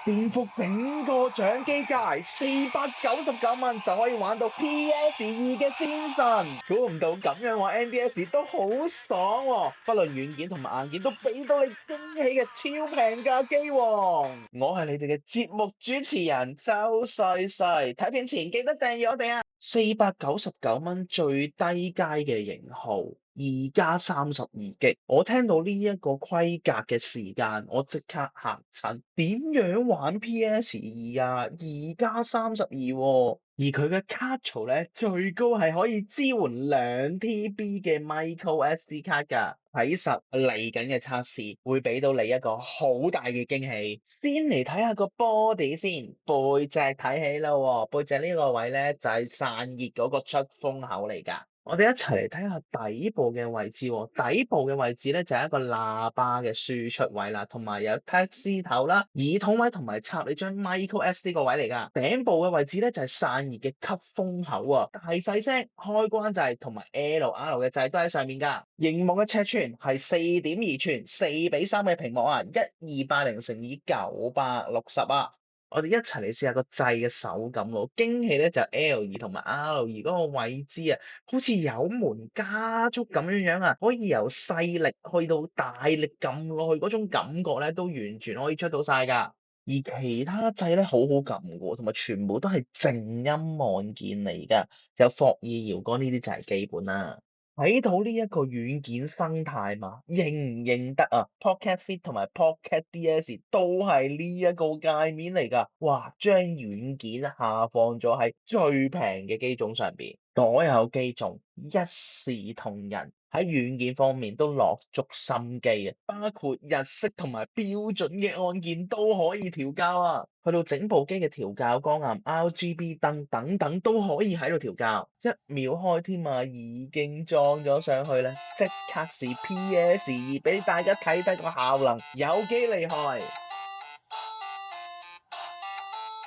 顛覆整個掌機界，499蚊就可以玩到 PS2嘅戰神。估唔到咁樣玩 NDS 都好爽喎，不論軟件同埋硬件都俾到你驚喜嘅超平價機王。我係你哋嘅節目主持人周歲歲，睇片前記得訂閱我哋啊！499蚊最低階嘅型號。2+32G，我聽到呢一個規格嘅時間，我即刻嚇親。點樣玩 PS2啊？2+32喎，而佢嘅卡槽咧最高係可以支援2TB嘅 micro SD 卡㗎。睇實嚟緊嘅測試會俾到你一個好大嘅驚喜。先嚟睇下個 body 先，背脊睇起啦喎，背脊呢個位咧就係散熱嗰個出風口嚟㗎。我哋一齊嚟睇下底部嘅位置喎，底部嘅位置咧就係一個喇叭嘅輸出位啦，同埋有 Type-C 頭啦、耳筒位同埋插你張 micro SD 個位嚟㗎。頂部嘅位置咧就係散熱嘅吸風口啊，大細聲、開關掣同埋 LR 嘅掣都喺上面㗎。熒幕嘅尺寸係4.2寸4:3嘅屏幕啊，1280×960啊。我哋一齊嚟試下個掣嘅手感喎，驚喜咧就 L2同埋 R2嗰個位置啊，好似有門加速咁樣樣啊，可以由細力去到大力撳落去嗰種感覺咧，都完全可以出到晒㗎。而其他掣咧好好撳嘅喎，同埋全部都係靜音按鍵嚟㗎，有霍爾搖桿呢啲就係基本啦。睇到呢一個軟件生態嘛，認唔認得啊？Pocket Fit 同埋 Pocket DS 都係呢一個界面嚟㗎。哇！將軟件下放咗喺最平嘅機種上邊，所有機種一視同仁，喺軟件方面都落足心機啊，包括日式同埋標準嘅按鍵都可以調校啊。去到整部機嘅調校光暗、RGB 燈等等都可以喺度調校，一秒開添啊！已經裝咗上去啦，即刻試 PS2俾大家睇睇個效能有幾厲害。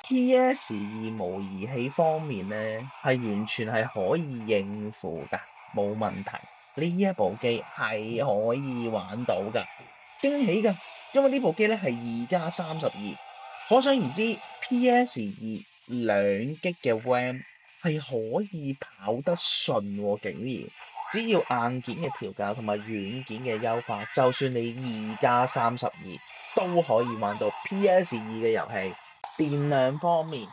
PS2模擬器方面咧，係完全係可以應付㗎，冇問題。呢一部機係可以玩到㗎，驚喜㗎，因為呢部機咧係2+32，可想而知 PS22G嘅 RAM 係可以跑得順喎，竟然只要硬件嘅調校同埋軟件嘅優化，就算你2+32都可以玩到 PS2嘅遊戲。電量方面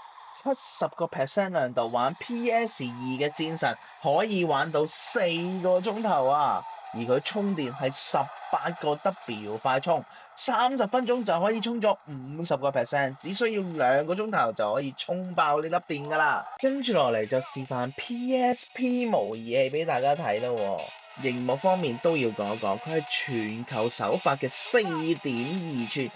，70% 亮度玩 PS2嘅戰神可以玩到4個鐘頭啊！而佢充電係18個 W 快充，30分鐘就可以充咗50%，只需要2個鐘頭就可以充爆呢粒電㗎啦。跟住落嚟就示範 PSP 模擬器俾大家睇啦喎。熒幕方面都要講一講，佢係全球首發嘅4.2寸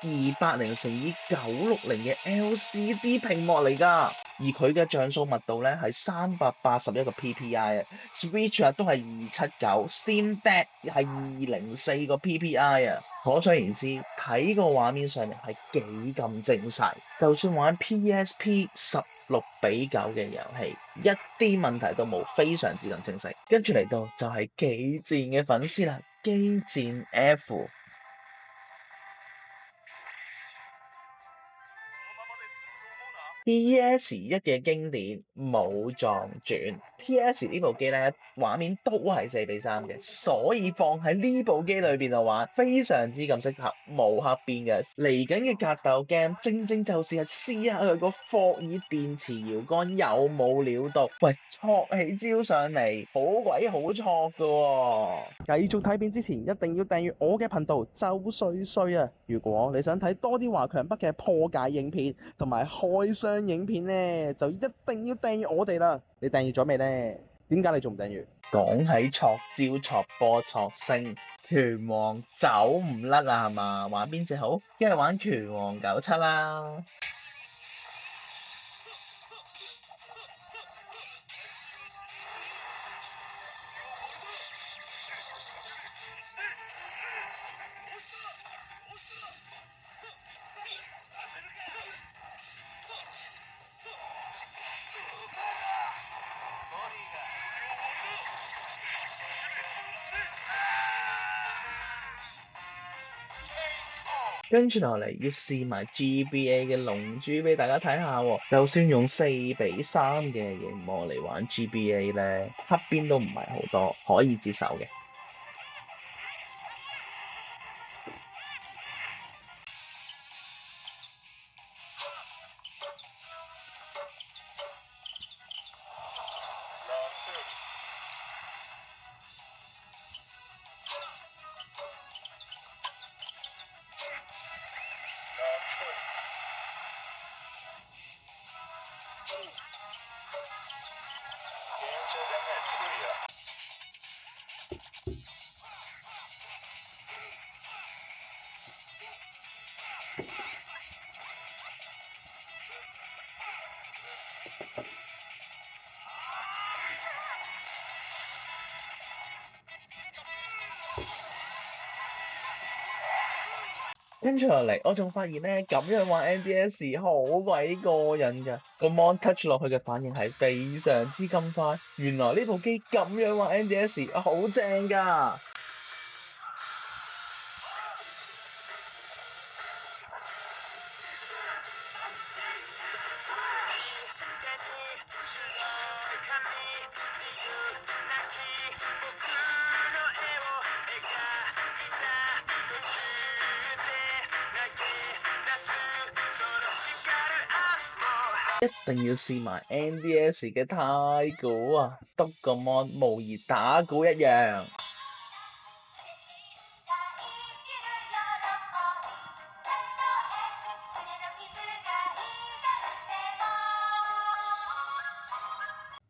1280乘以960嘅 LCD 屏幕嚟㗎，而佢嘅像素密度咧係381個 PPI 啊，Switch 啊都係279，Steam Deck 係204個 PPI 啊，可想而知睇個畫面上嚟係幾咁精細，就算玩 PSP 16:9嘅遊戲，一啲問題都冇，非常之咁清晰。跟住嚟到就係機戰嘅粉絲啦，機戰 F。PS1 嘅經典武藏傳，PS 呢部機咧畫面都係4:3嘅，所以放喺呢部機裏邊度玩，非常之咁適合無黑邊嘅。嚟緊嘅格鬥 game，正正就是係試下佢個霍爾電磁搖桿有冇料到，喂，戳起招上嚟，好鬼好戳噶喎！繼續睇片之前，一定要訂閱我嘅頻道周歲歲啊！如果你想睇多啲華強北嘅破解影片同埋開箱影片呢，就一定要訂閱我哋啦！你訂閱咗未呢？點解你仲唔訂閱？講起戳招、戳波、戳星，拳王走唔甩啊，係嘛？玩邊隻好？一係玩拳王97啦。跟住落嚟要試埋 GBA 嘅龍珠俾大家睇下喎，就算用4:3嘅螢幕嚟玩 GBA 咧，黑邊都唔係好多，可以接受嘅。跟住落嚟，我仲發現咧，咁樣玩 NDS 好鬼過癮㗎，個 mon touch 落去嘅反應係非常之咁快。原來呢部機咁樣玩 NDS 好正㗎！一定要試埋 NDS 嘅太鼓啊，篤個 mon 模擬打鼓一樣。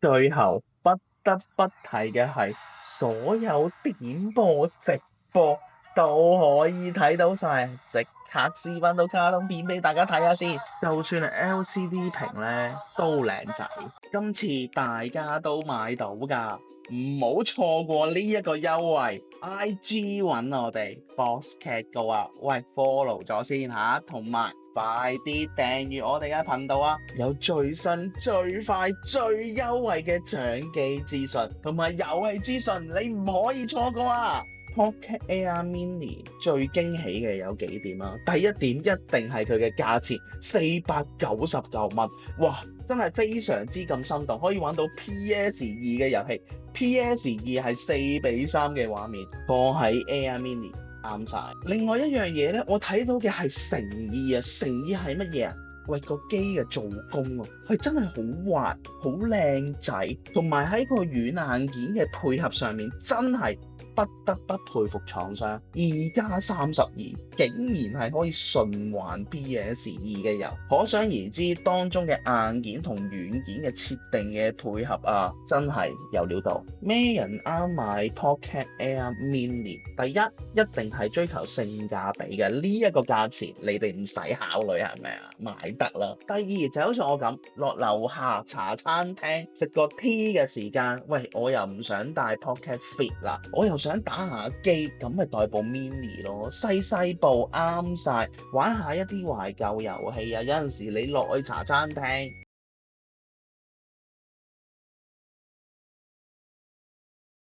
最後不得不提嘅係，所有點播直播都可以睇到晒，即刻試返到卡通片俾大家睇下先。就算係 LCD 屏咧都靚仔，今次大家都買到㗎，唔好錯過呢一個優惠。IG 揾我哋 Boss Cat Go 啊，喂 follow 咗先嚇，同埋快啲訂閱我哋嘅頻道啊！有最新、最快、最優惠嘅掌機資訊同埋遊戲資訊，你唔可以錯過啊！Pocket Air Mini 最驚喜嘅有幾點啊？第一點一定係佢嘅價錢，499蚊，哇！真係非常之咁心動，可以玩到 PS2 嘅遊戲。PS2 係4:3嘅畫面，放喺 Air Mini 啱晒。另外一樣嘢咧，我睇到嘅係誠意啊！誠意係乜嘢啊？喂，個機嘅做工啊，係真係好滑、好靚仔，同埋喺個軟硬件嘅配合上面，真係不得不佩服廠商。2+32竟然係可以順還 PS2 嘅遊，可想而知當中嘅硬件同軟件嘅設定嘅配合啊，真係有料到。咩人啱買 Pocket Air Mini？第一定係追求性價比嘅，呢一個價錢你哋唔使考慮係咪啊？買得啦。第二就好似我咁落樓下茶餐廳食個 tea 嘅時間，喂，我又唔想帶 Pocket Fit 啦，我又想打下機，咁咪帶部 mini 咯，細細部啱晒，玩下一啲懷舊遊戲啊！有陣時你落去茶餐廳